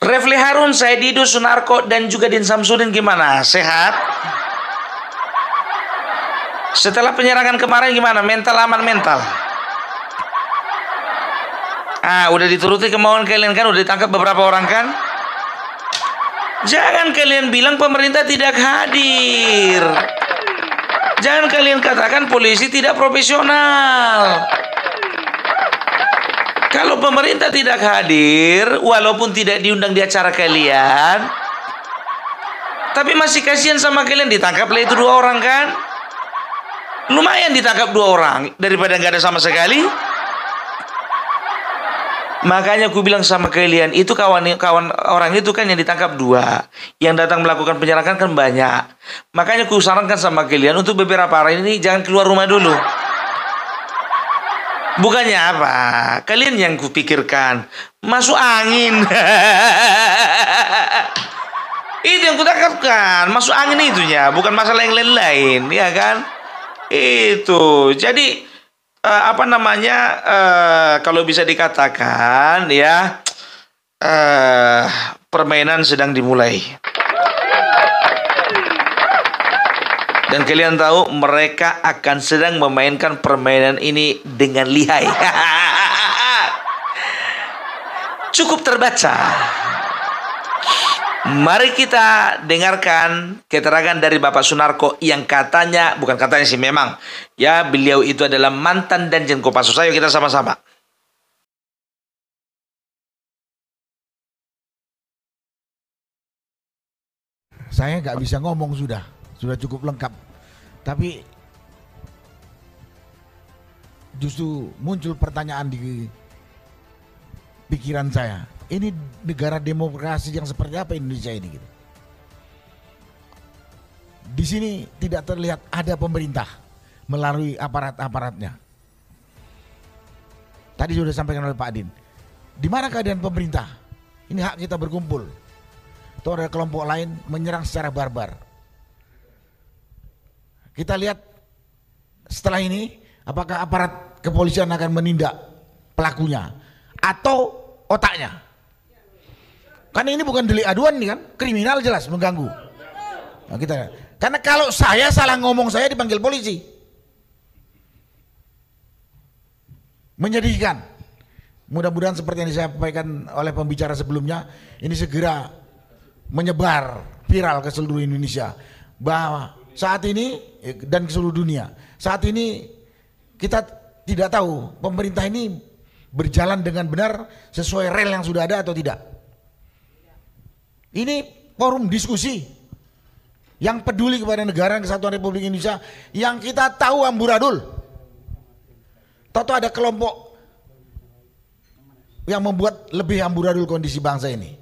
Refli Harun, Said Didu, Sunarko, dan juga Din Samsudin gimana? Sehat? Setelah penyerangan kemarin gimana? Mental aman mental? Udah dituruti kemauan kalian kan? Udah ditangkap beberapa orang kan? Jangan kalian bilang pemerintah tidak hadir. Jangan kalian katakan polisi tidak profesional. Kalau pemerintah tidak hadir, walaupun tidak diundang di acara kalian, tapi masih kasihan sama kalian, ditangkaplah itu 2 orang kan? Lumayan ditangkap 2 orang daripada nggak ada sama sekali. Makanya aku bilang sama kalian, itu kawan orang itu kan yang ditangkap 2, yang datang melakukan penyerangan kan banyak. Makanya aku sarankan sama kalian untuk beberapa hari ini jangan keluar rumah dulu. Bukannya apa? Kalian yang kupikirkan masuk angin. Itu yang kutakutkan, masuk angin itunya, bukan masalah yang lain-lain, ya kan? Itu. Jadi kalau bisa dikatakan ya, permainan sedang dimulai. Dan kalian tahu mereka akan sedang memainkan permainan ini dengan lihai. Cukup terbaca. Mari kita dengarkan keterangan dari Bapak Sunarko yang katanya, bukan katanya sih memang, ya beliau itu adalah mantan Danjen Kopassus. Ayo kita sama-sama. Saya nggak bisa ngomong sudah cukup lengkap. Tapi justru muncul pertanyaan di pikiran saya. Ini negara demokrasi yang seperti apa Indonesia ini gitu. Di sini tidak terlihat ada pemerintah melalui aparat-aparatnya. Tadi sudah disampaikan oleh Pak Din. Di mana keadaan pemerintah? Ini hak kita berkumpul. Atau ada kelompok lain menyerang secara barbar. Kita lihat setelah ini apakah aparat kepolisian akan menindak pelakunya atau otaknya. Karena ini bukan delik aduan nih kan, kriminal jelas mengganggu. Nah, karena kalau saya salah ngomong saya dipanggil polisi. Menyedihkan. Mudah-mudahan seperti yang disampaikan oleh pembicara sebelumnya, ini segera menyebar viral ke seluruh Indonesia bahwa saat ini dan ke seluruh dunia, saat ini kita tidak tahu pemerintah ini berjalan dengan benar sesuai rel yang sudah ada atau tidak. Ini forum diskusi yang peduli kepada negara kesatuan Republik Indonesia yang kita tahu amburadul. Tahu ada kelompok yang membuat lebih amburadul kondisi bangsa ini.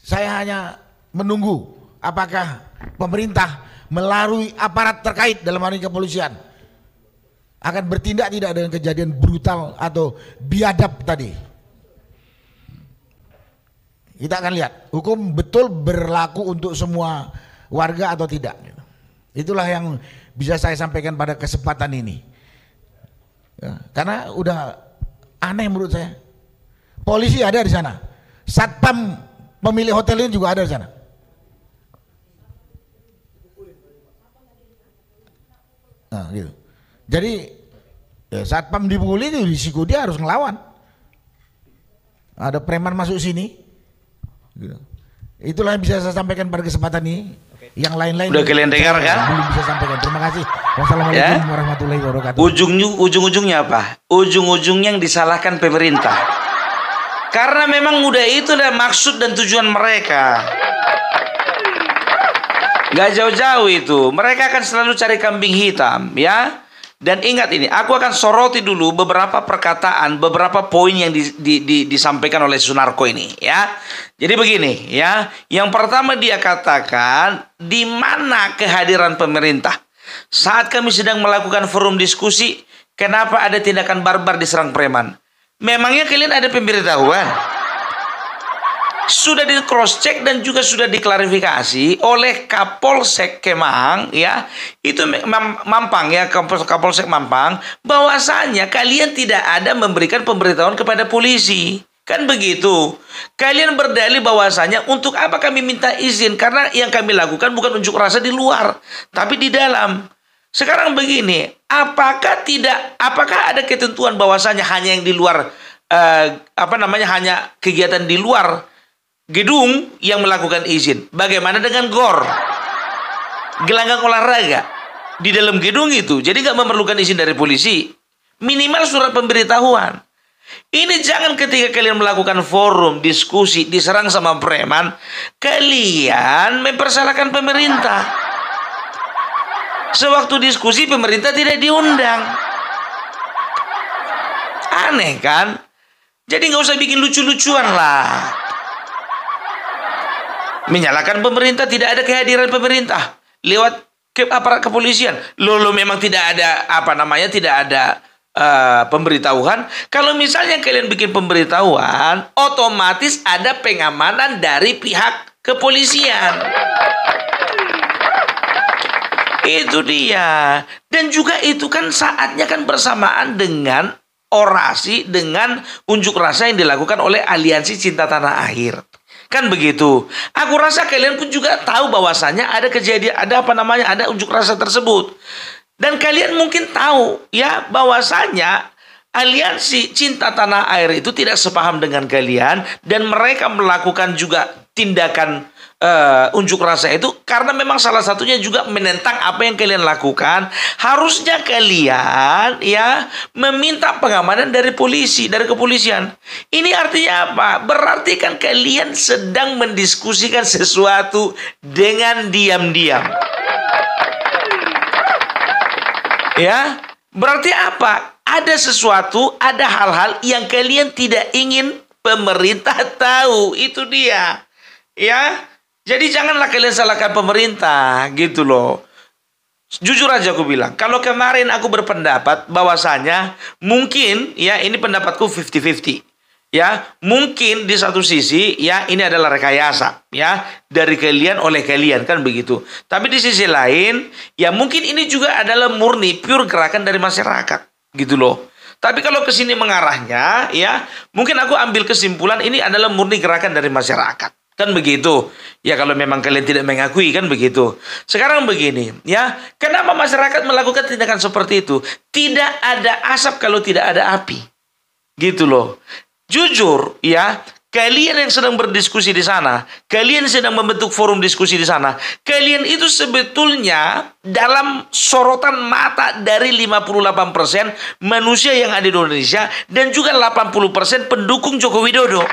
Saya hanya menunggu apakah pemerintah melalui aparat terkait dalam hal ini kepolisian akan bertindak tidak dengan kejadian brutal atau biadab tadi. Kita akan lihat hukum betul berlaku untuk semua warga atau tidak. Itulah yang bisa saya sampaikan pada kesempatan ini. Ya, karena udah aneh menurut saya. Polisi ada di sana, satpam pemilik hotel ini juga ada di sana. Nah, gitu. Jadi ya, satpam dipukuli itu risiko dia harus ngelawan. Ada preman masuk sini. Gitu. Itulah yang bisa saya sampaikan pada kesempatan ini. Yang lain-lain udah kalian dengar kan? Belum bisa sampaikan. Terima kasih. Wassalamualaikum warahmatullahi wabarakatuh. Ujung-ujungnya apa? Ujung-ujungnya yang disalahkan pemerintah. Karena memang udah itu dah maksud dan tujuan mereka. Gak jauh-jauh itu. Mereka akan selalu cari kambing hitam, ya. Dan ingat ini, aku akan soroti dulu beberapa perkataan, beberapa poin yang disampaikan oleh Sunarko ini, ya. Jadi begini, ya. Yang pertama dia katakan, di mana kehadiran pemerintah? Saat kami sedang melakukan forum diskusi, kenapa ada tindakan barbar diserang preman? Memangnya kalian ada pemberitahuan? Sudah di cross check dan juga sudah diklarifikasi oleh Kapolsek Kemang, ya, itu Mampang, ya, Kapolsek Mampang, bahwasanya kalian tidak ada memberikan pemberitahuan kepada polisi. Kan begitu. Kalian berdalih bahwasanya untuk apa kami minta izin? Karena yang kami lakukan bukan unjuk rasa di luar, tapi di dalam. Sekarang begini, apakah ada ketentuan bahwasanya hanya yang di luar hanya kegiatan di luar gedung yang melakukan izin? Bagaimana dengan GOR? Gelanggang olahraga di dalam gedung itu. Jadi nggak memerlukan izin dari polisi. Minimal surat pemberitahuan. Ini jangan ketika kalian melakukan forum, diskusi, diserang sama preman, kalian mempersalahkan pemerintah. Sewaktu diskusi pemerintah tidak diundang. Aneh kan? Jadi nggak usah bikin lucu-lucuan lah. Menyalahkan pemerintah, tidak ada kehadiran pemerintah lewat aparat kepolisian. Loh memang tidak ada tidak ada pemberitahuan. Kalau misalnya kalian bikin pemberitahuan, otomatis ada pengamanan dari pihak kepolisian. Itu dia. Dan juga itu kan saatnya kan bersamaan dengan orasi, dengan unjuk rasa yang dilakukan oleh Aliansi Cinta Tanah Air. Kan begitu. Aku rasa kalian pun juga tahu bahwasanya ada kejadian, ada unjuk rasa tersebut. Dan kalian mungkin tahu ya bahwasanya Aliansi Cinta Tanah Air itu tidak sepaham dengan kalian, dan mereka melakukan juga tindakan unjuk rasa itu karena memang salah satunya juga menentang apa yang kalian lakukan. Harusnya kalian ya meminta pengamanan dari polisi, dari kepolisian. Ini artinya apa? Berarti kan kalian sedang mendiskusikan sesuatu dengan diam-diam. Ya, berarti apa? Ada sesuatu, ada hal-hal yang kalian tidak ingin pemerintah tahu. Itu dia. Ya, jadi janganlah kalian salahkan pemerintah, gitu loh. Jujur aja aku bilang, kalau kemarin aku berpendapat bahwasanya mungkin, ya ini pendapatku 50-50. Ya, mungkin di satu sisi ya ini adalah rekayasa ya dari kalian oleh kalian, kan begitu. Tapi di sisi lain ya mungkin ini juga adalah murni pure gerakan dari masyarakat, gitu loh. Tapi kalau ke sini mengarahnya ya mungkin aku ambil kesimpulan ini adalah murni gerakan dari masyarakat. Kan begitu. Ya kalau memang kalian tidak mengakui, kan begitu. Sekarang begini ya, kenapa masyarakat melakukan tindakan seperti itu? Tidak ada asap kalau tidak ada api, gitu loh. Jujur ya, kalian yang sedang berdiskusi di sana, kalian sedang membentuk forum diskusi di sana, kalian itu sebetulnya dalam sorotan mata dari 58% manusia yang ada di Indonesia dan juga 80% pendukung Joko Widodo.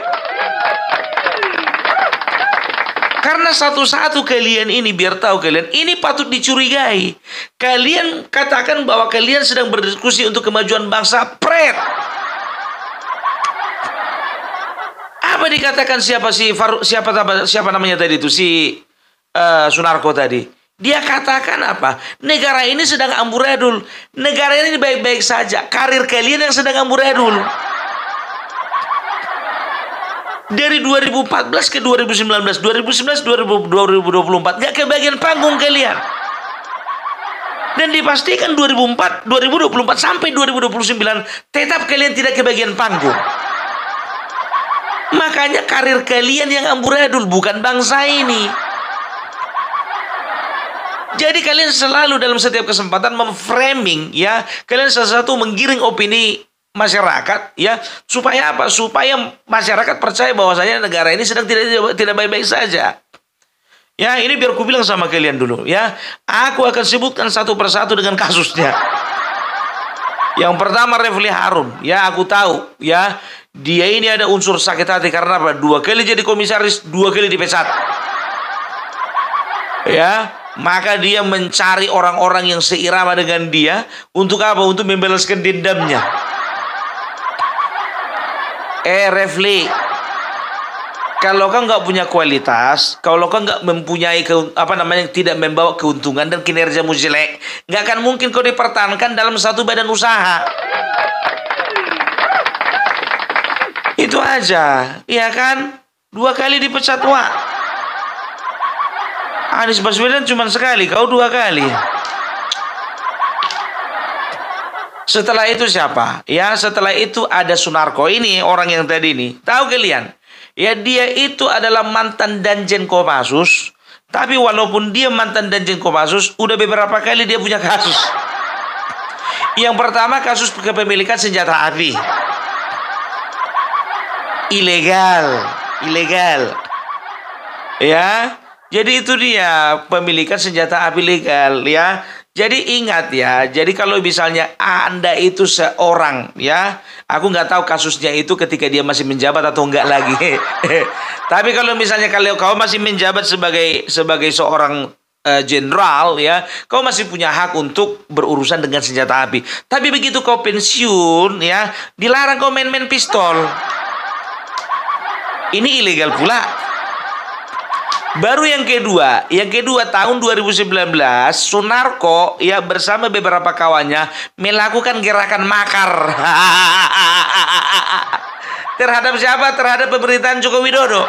Karena satu-satu kalian ini, biar tahu kalian, ini patut dicurigai. Kalian katakan bahwa kalian sedang berdiskusi untuk kemajuan bangsa, pret. Apa dikatakan siapa namanya tadi itu Sunarko tadi? Dia katakan apa? Negara ini sedang amburadul. Negara ini baik-baik saja. Karir kalian yang sedang amburadul. Dari 2014 ke 2019, 2024 gak kebagian panggung kalian. Dan dipastikan 2024 sampai 2029 tetap kalian tidak kebagian panggung. Makanya karir kalian yang amburadul, bukan bangsa ini. Jadi kalian selalu dalam setiap kesempatan memframing ya, kalian sesuatu menggiring opini masyarakat ya, supaya apa? Supaya masyarakat percaya bahwasanya negara ini sedang tidak baik-baik saja. Ya, ini biar aku bilang sama kalian dulu ya. Aku akan sebutkan satu persatu dengan kasusnya. Yang pertama Refli Harun, ya aku tahu ya. Dia ini ada unsur sakit hati karena apa? 2 kali jadi komisaris, 2 kali dipecat. Ya, maka dia mencari orang-orang yang seirama dengan dia untuk apa? Untuk membalaskan dendamnya. Refli, kalau kau nggak punya kualitas, kalau kau nggak mempunyai tidak membawa keuntungan dan kinerjamu jelek, nggak akan mungkin kau dipertahankan dalam satu badan usaha. Itu aja, iya kan? 2 kali dipecat, Wak. Anies Baswedan cuma sekali, kau 2 kali. Setelah itu siapa? Ya, setelah itu ada Sunarko ini, orang yang tadi ini. Tahu kalian? Ya, dia itu adalah mantan Danjen Kopassus. Tapi walaupun dia mantan Danjen Kopassus, udah beberapa kali dia punya kasus. Yang pertama kasus kepemilikan senjata api. Ilegal. Ya. Jadi itu dia pemilikan senjata api legal ya. Jadi ingat ya, jadi kalau misalnya Anda itu seorang ya, aku nggak tahu kasusnya itu ketika dia masih menjabat atau enggak lagi. Tapi kalau misalnya kalau kau masih menjabat sebagai seorang jenderal ya, kau masih punya hak untuk berurusan dengan senjata api. Tapi begitu kau pensiun ya, dilarang kau main-main pistol. Ini ilegal pula. Baru yang kedua tahun 2019 Sunarko ya bersama beberapa kawannya melakukan gerakan makar. Terhadap siapa? Terhadap pemerintahan Joko Widodo.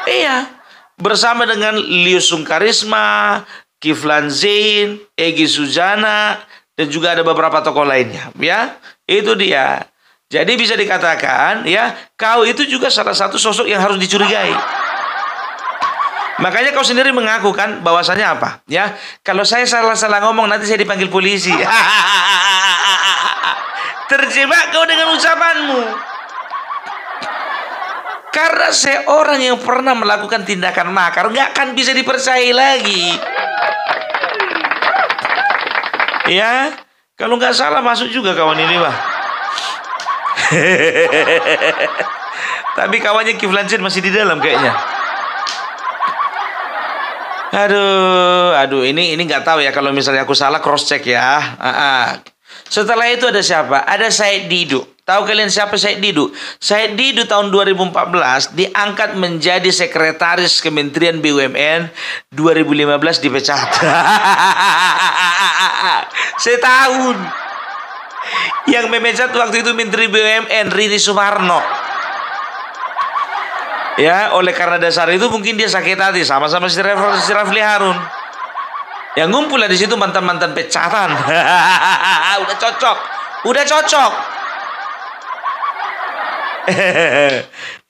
Iya, bersama dengan Lius Sungkarisma, Kiflan Zain, Egy Sujana, dan juga ada beberapa tokoh lainnya. Ya, itu dia. Jadi bisa dikatakan ya, kau itu juga salah satu sosok yang harus dicurigai. Makanya kau sendiri mengaku kan bahwasanya apa? Ya, kalau saya salah ngomong nanti saya dipanggil polisi. Terjebak kau dengan ucapanmu. Karena seorang yang pernah melakukan tindakan makar nggak akan bisa dipercayai lagi. Ya, kalau nggak salah masuk juga kawan ini, Pak. Tapi kawannya Kiflan Zain masih di dalam kayaknya. Aduh, ini nggak tahu ya, kalau misalnya aku salah cross check ya. Setelah itu ada siapa? Ada Said Didu. Tahu kalian siapa Said Didu? Said Didu tahun 2014 diangkat menjadi sekretaris Kementerian BUMN, 2015 dipecat. Setahun. Yang memecat waktu itu Menteri BUMN Rini Sumarno. Ya, oleh karena dasar itu mungkin dia sakit hati sama-sama si Rafli Harun. Yang ngumpul di situ mantan-mantan pecatan. Udah cocok.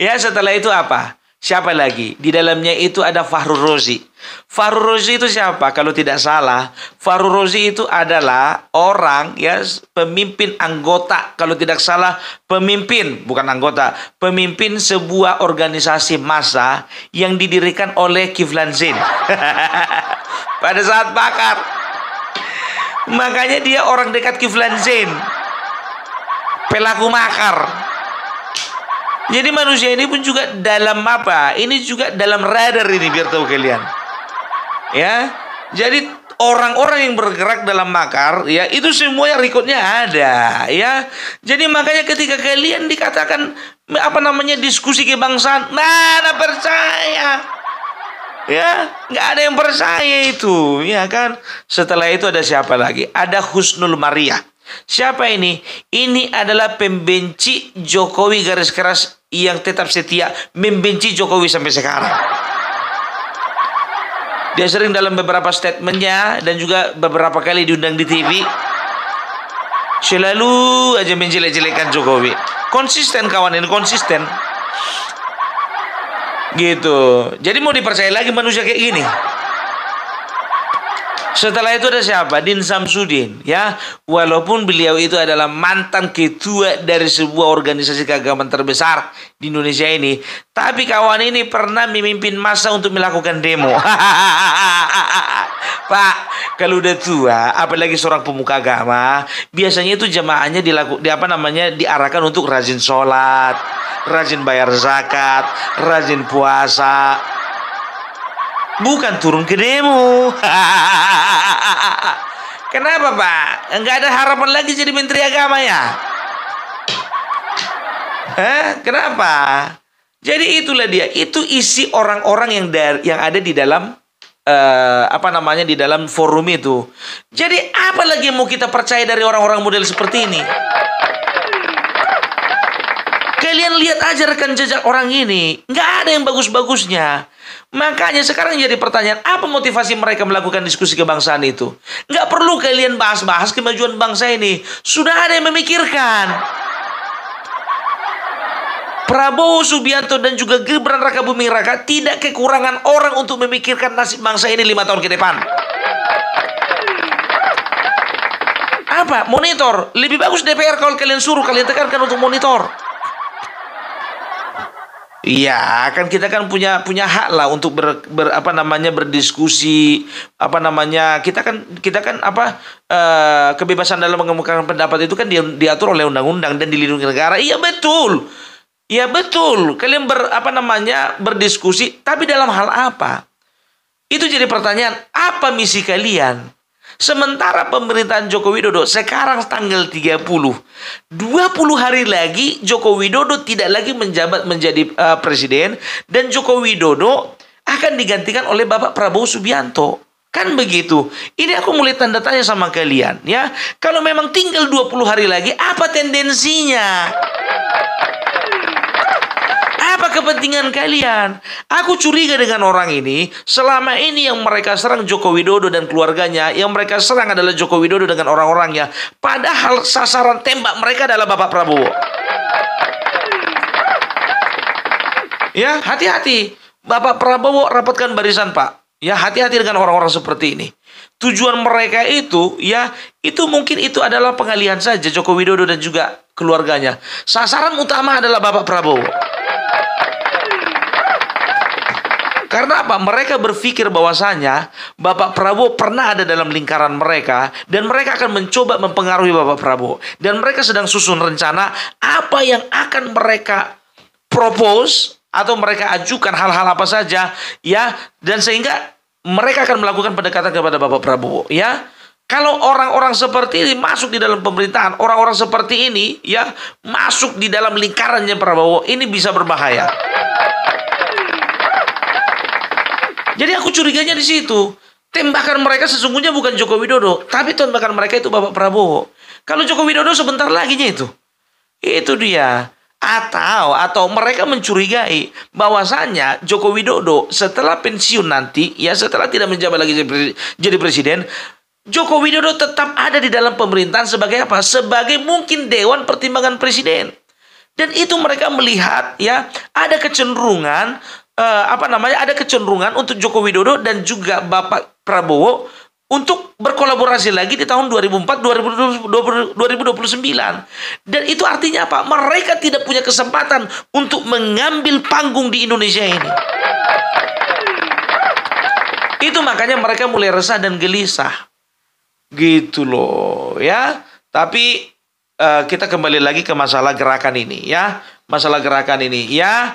Ya, setelah itu apa? Siapa lagi? Di dalamnya itu ada Fahrul Rozi. Fahrul Rozi itu siapa? Kalau tidak salah, Fahrul Rozi itu adalah orang ya, pemimpin anggota, kalau tidak salah pemimpin, bukan anggota, pemimpin sebuah organisasi massa yang didirikan oleh Kiflan Zain. Pada saat bakar. Makanya dia orang dekat Kiflan Zain. Pelaku makar. Jadi manusia ini pun juga dalam apa? Ini juga dalam radar ini, biar tahu kalian. Ya. Jadi orang-orang yang bergerak dalam makar ya, itu semua yang rekodnya ada ya. Jadi makanya ketika kalian dikatakan diskusi kebangsaan, mana percaya? Ya, nggak ada yang percaya itu, ya kan? Setelah itu ada siapa lagi? Ada Husnul Maria. Siapa ini? Ini adalah pembenci Jokowi garis keras yang tetap setia membenci Jokowi sampai sekarang. Dia sering dalam beberapa statementnya dan juga beberapa kali diundang di TV selalu aja menjelek-jelekan Jokowi. Konsisten kawan ini, konsisten. Gitu. Jadi mau dipercaya lagi manusia kayak gini? Setelah itu ada siapa? Din Samsudin ya. Walaupun beliau itu adalah mantan ketua dari sebuah organisasi keagamaan terbesar di Indonesia ini, tapi kawan ini pernah memimpin massa untuk melakukan demo. Pak, kalau udah tua, apalagi seorang pemuka agama, biasanya itu jamaahnya diarahkan untuk rajin sholat, rajin bayar zakat, rajin puasa. Bukan turun ke demo. Kenapa Pak? Enggak ada harapan lagi jadi Menteri Agama ya? Kenapa? Jadi itulah dia. Itu isi orang-orang yang ada di dalam di dalam forum itu. Jadi apa lagi yang mau kita percaya dari orang-orang model seperti ini? Kalian lihat aja rekan jejak orang ini, nggak ada yang bagus-bagusnya. Makanya sekarang jadi pertanyaan, apa motivasi mereka melakukan diskusi kebangsaan itu? Nggak perlu kalian bahas-bahas kemajuan bangsa ini. Sudah ada yang memikirkan. Prabowo Subianto dan juga Gibran Raka Buming Raka tidak kekurangan orang untuk memikirkan nasib bangsa ini 5 tahun ke depan. Apa? Monitor. Lebih bagus DPR kalau kalian suruh, kalian tekankan untuk monitor. Iya, kan kita kan punya hak lah untuk berdiskusi, kita kan kebebasan dalam mengemukakan pendapat itu kan diatur oleh undang-undang dan dilindungi negara. Iya betul. Iya betul. Kalian berdiskusi, tapi dalam hal apa? Itu jadi pertanyaan, apa misi kalian? Sementara pemerintahan Joko Widodo sekarang tanggal 30, 20 hari lagi Joko Widodo tidak lagi menjabat menjadi presiden, dan Joko Widodo akan digantikan oleh Bapak Prabowo Subianto. Kan begitu. Ini aku mulai tanda tanya sama kalian ya. Kalau memang tinggal 20 hari lagi, apa tendensinya? Apa kepentingan kalian? Aku curiga dengan orang ini. Selama ini yang mereka serang Joko Widodo dan keluarganya, yang mereka serang adalah Joko Widodo dengan orang-orangnya. Padahal sasaran tembak mereka adalah Bapak Prabowo. Ya, hati-hati. Bapak Prabowo rapatkan barisan, Pak. Ya, hati-hati dengan orang-orang seperti ini. Tujuan mereka itu, ya, itu mungkin itu adalah pengalihan saja Joko Widodo dan juga keluarganya. Sasaran utama adalah Bapak Prabowo. Karena apa? Mereka berpikir bahwasanya Bapak Prabowo pernah ada dalam lingkaran mereka, dan mereka akan mencoba mempengaruhi Bapak Prabowo. Dan mereka sedang susun rencana apa yang akan mereka propose atau mereka ajukan, hal-hal apa saja, ya, dan sehingga mereka akan melakukan pendekatan kepada Bapak Prabowo, ya. Kalau orang-orang seperti ini masuk di dalam pemerintahan, orang-orang seperti ini ya masuk di dalam lingkarannya Prabowo, ini bisa berbahaya. Jadi aku curiganya di situ. Tembakan mereka sesungguhnya bukan Joko Widodo, tapi tembakan mereka itu Bapak Prabowo. Kalau Joko Widodo sebentar laginya itu dia. Atau mereka mencurigai bahwasanya Joko Widodo setelah pensiun nanti, ya setelah tidak menjabat lagi jadi presiden, Joko Widodo tetap ada di dalam pemerintahan sebagai apa? Sebagai mungkin Dewan Pertimbangan Presiden. Dan itu mereka melihat ya ada kecenderungan ada kecenderungan untuk Joko Widodo dan juga Bapak Prabowo untuk berkolaborasi lagi di tahun 2029. Dan itu artinya apa? Mereka tidak punya kesempatan untuk mengambil panggung di Indonesia ini. Itu makanya mereka mulai resah dan gelisah. Gitu loh ya. Tapi kita kembali lagi ke masalah gerakan ini ya. Masalah gerakan ini ya.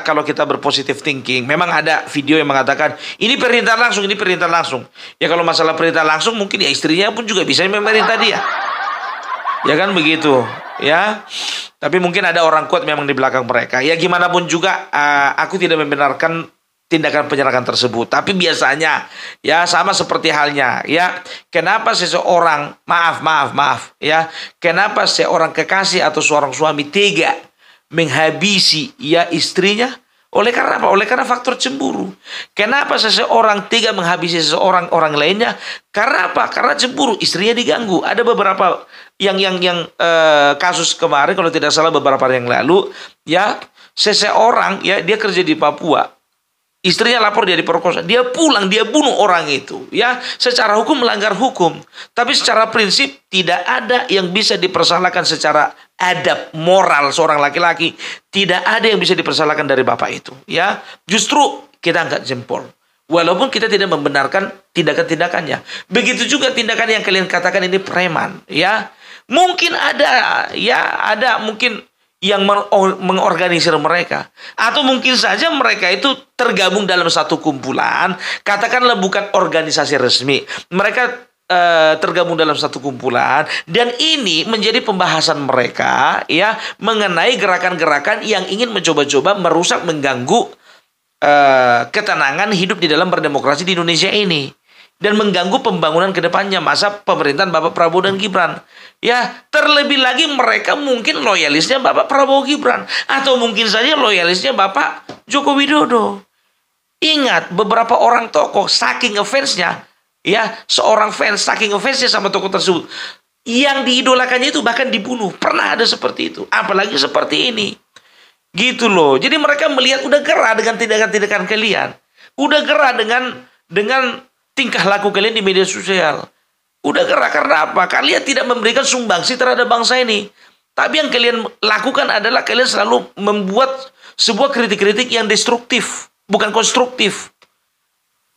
Kalau kita berpositif thinking, memang ada video yang mengatakan ini perintah langsung, ini perintah langsung. Ya kalau masalah perintah langsung mungkin ya istrinya pun juga bisa memerintah dia. Ya kan begitu, ya. Tapi mungkin ada orang kuat memang di belakang mereka. Ya gimana pun juga aku tidak membenarkan tindakan penyerangan tersebut. Tapi biasanya ya sama seperti halnya ya, kenapa seseorang maaf ya, kenapa seorang kekasih atau seorang suami tega menghabisi ya istrinya? Oleh karena apa? Oleh karena faktor cemburu. Kenapa seseorang tega menghabisi seseorang orang lainnya? Karena apa? Karena cemburu, istrinya diganggu. Ada beberapa yang kasus kemarin kalau tidak salah beberapa hari yang lalu ya, seseorang ya dia kerja di Papua. Istrinya lapor dia diperkosa, dia pulang, dia bunuh orang itu. Ya, secara hukum melanggar hukum, tapi secara prinsip tidak ada yang bisa dipersalahkan secara adab moral seorang laki-laki. Tidak ada yang bisa dipersalahkan dari bapak itu. Ya, justru kita angkat jempol. Walaupun kita tidak membenarkan tindakan-tindakannya. Begitu juga tindakan yang kalian katakan ini preman. Ya, mungkin ada mungkin yang mengorganisir mereka. Atau mungkin saja mereka itu tergabung dalam satu kumpulan. Katakanlah bukan organisasi resmi. Mereka tergabung dalam satu kumpulan. Dan ini menjadi pembahasan mereka ya mengenai gerakan-gerakan yang ingin mencoba-coba merusak, mengganggu ketenangan hidup di dalam berdemokrasi di Indonesia ini. Dan mengganggu pembangunan ke depannya masa pemerintahan Bapak Prabowo dan Gibran. Ya, terlebih lagi mereka mungkin loyalisnya Bapak Prabowo Gibran. Atau mungkin saja loyalisnya Bapak Joko Widodo. Ingat, beberapa orang tokoh saking offense-nya, ya, seorang fans saking offense-nya sama tokoh tersebut, yang diidolakannya itu bahkan dibunuh. Pernah ada seperti itu. Apalagi seperti ini. Gitu loh. Jadi mereka melihat udah gerah dengan tindakan-tindakan kalian. Udah gerah dengan tingkah laku kalian di media sosial. Udah gerah karena apa? Kalian tidak memberikan sumbangsi terhadap bangsa ini. Tapi yang kalian lakukan adalah kalian selalu membuat sebuah kritik-kritik yang destruktif, bukan konstruktif.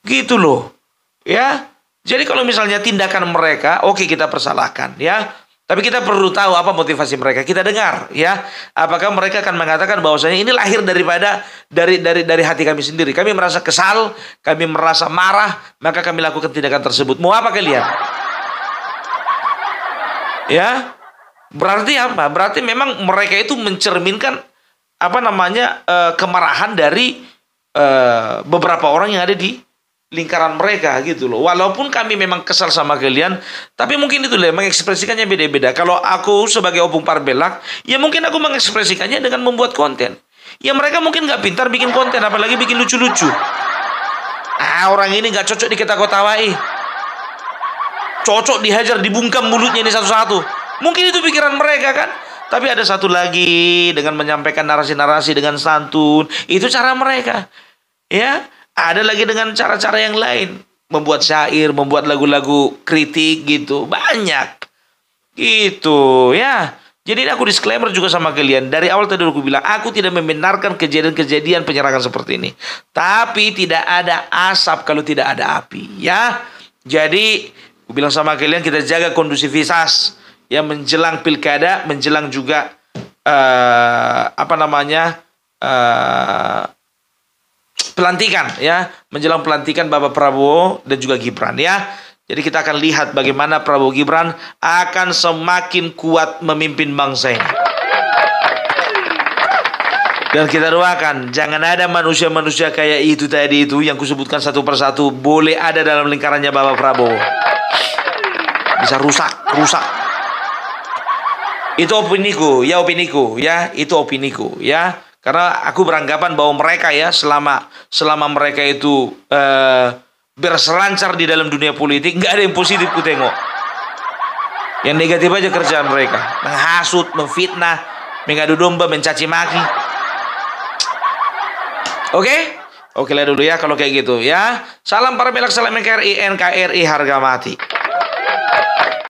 Gitu loh. Ya. Jadi kalau misalnya tindakan mereka, oke, kita persalahkan, ya. Tapi kita perlu tahu apa motivasi mereka. Kita dengar, ya. Apakah mereka akan mengatakan bahwasanya ini lahir daripada dari hati kami sendiri. Kami merasa kesal, kami merasa marah, maka kami lakukan tindakan tersebut. Mau apa kalian? Ya. Berarti apa? Berarti memang mereka itu mencerminkan kemarahan dari beberapa orang yang ada di lingkaran mereka gitu loh. Walaupun kami memang kesal sama kalian, tapi mungkin itu lah mengekspresikannya beda-beda. Kalau aku sebagai opung Parbelak, ya mungkin aku mengekspresikannya dengan membuat konten. Ya mereka mungkin nggak pintar bikin konten, apalagi bikin lucu-lucu. Orang ini nggak cocok diketa-kotawai, cocok dihajar, dibungkam mulutnya ini satu-satu. Mungkin itu pikiran mereka kan. Tapi ada satu lagi dengan menyampaikan narasi-narasi dengan santun, itu cara mereka. Ya. Ada lagi dengan cara-cara yang lain. Membuat syair, membuat lagu-lagu kritik gitu. Banyak. Gitu ya. Jadi aku disclaimer juga sama kalian. Dari awal tadi aku bilang, aku tidak membenarkan kejadian-kejadian penyerangan seperti ini. Tapi tidak ada asap kalau tidak ada api. Ya. Jadi aku bilang sama kalian, kita jaga kondusivitas. Ya, menjelang pilkada, menjelang juga pelantikan, ya, menjelang pelantikan Bapak Prabowo dan juga Gibran, ya. Jadi kita akan lihat bagaimana Prabowo Gibran akan semakin kuat memimpin bangsa ini. Dan kita doakan jangan ada manusia-manusia kayak itu tadi itu yang kusebutkan satu persatu boleh ada dalam lingkarannya Bapak Prabowo. Bisa rusak. Itu opiniku, ya, itu opiniku, ya. Karena aku beranggapan bahwa mereka ya selama mereka itu berselancar di dalam dunia politik, nggak ada yang positif ku tengok. Yang negatif aja kerjaan mereka, menghasut, memfitnah, mengadu domba, mencaci maki. Oke lah dulu ya kalau kayak gitu ya. Salam Parbelak, salam NKRI, NKRI harga mati.